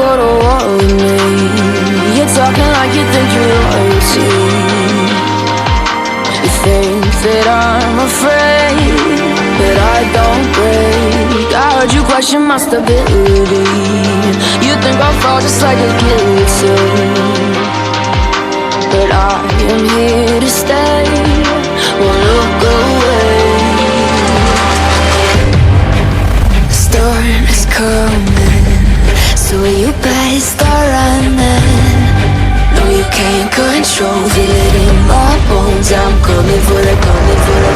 go to war with me. You're talking like you think you're royalty. You think that I'm afraid, but I don't break. I heard you question my stability. You think I'll fall just like a guillotine, but I am here to stay. Won't look away. The storm is coming, so you better start running. No, you can't control, feel it in my bones. I'm coming for the, coming for the.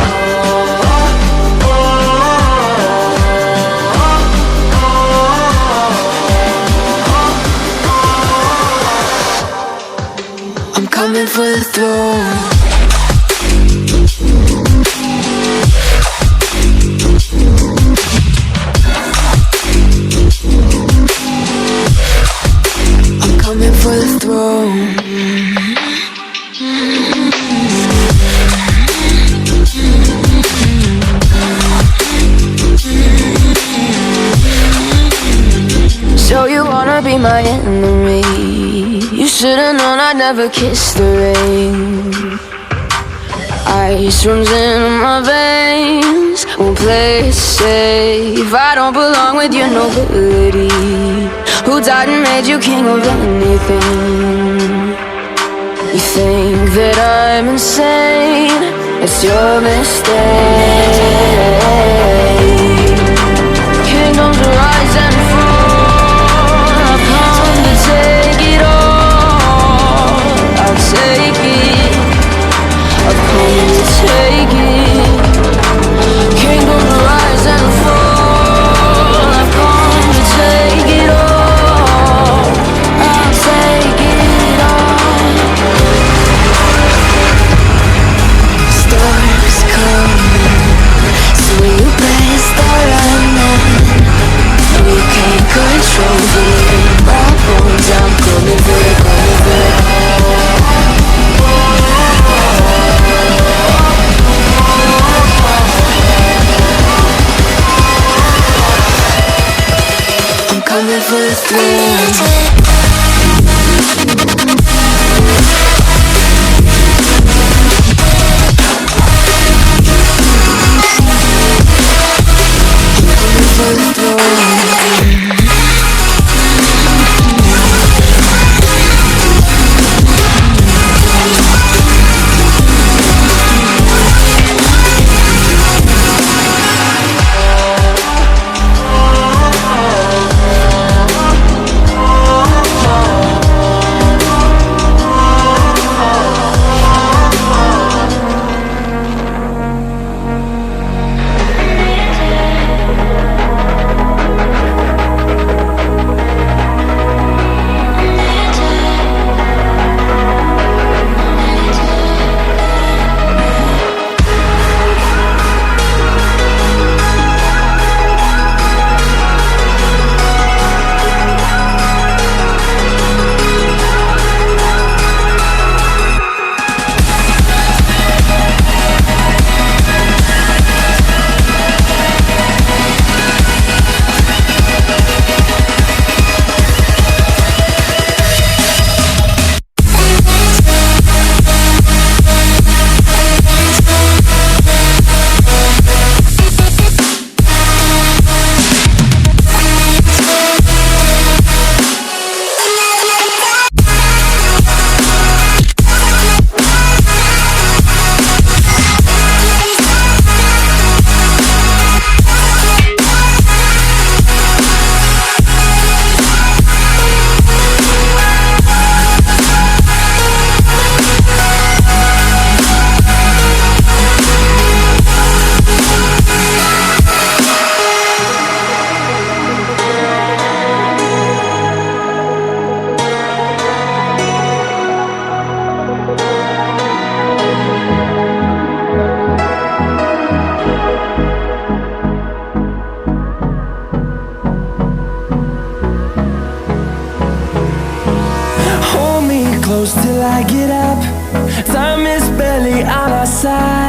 I'm coming for the throne. I'm coming for the throne. So you wanna be my enemy? You should've known I'd never kiss the rain. Ice runs in my veins, won't play it safe. I don't belong with your nobility. Who died and made you king of anything? You think that I'm insane? It's your mistake. Kingdoms rise and fall. I've come to take it all. I'll take it. I've come to take it. Kingdoms rise and fall. I've come to take it all. I'll take it all. Storm's coming, so you better start running. No, you can't control the in my bones. I'm coming for it, coming for it. Coming for the throne. Close till I get up. Time is barely on our side.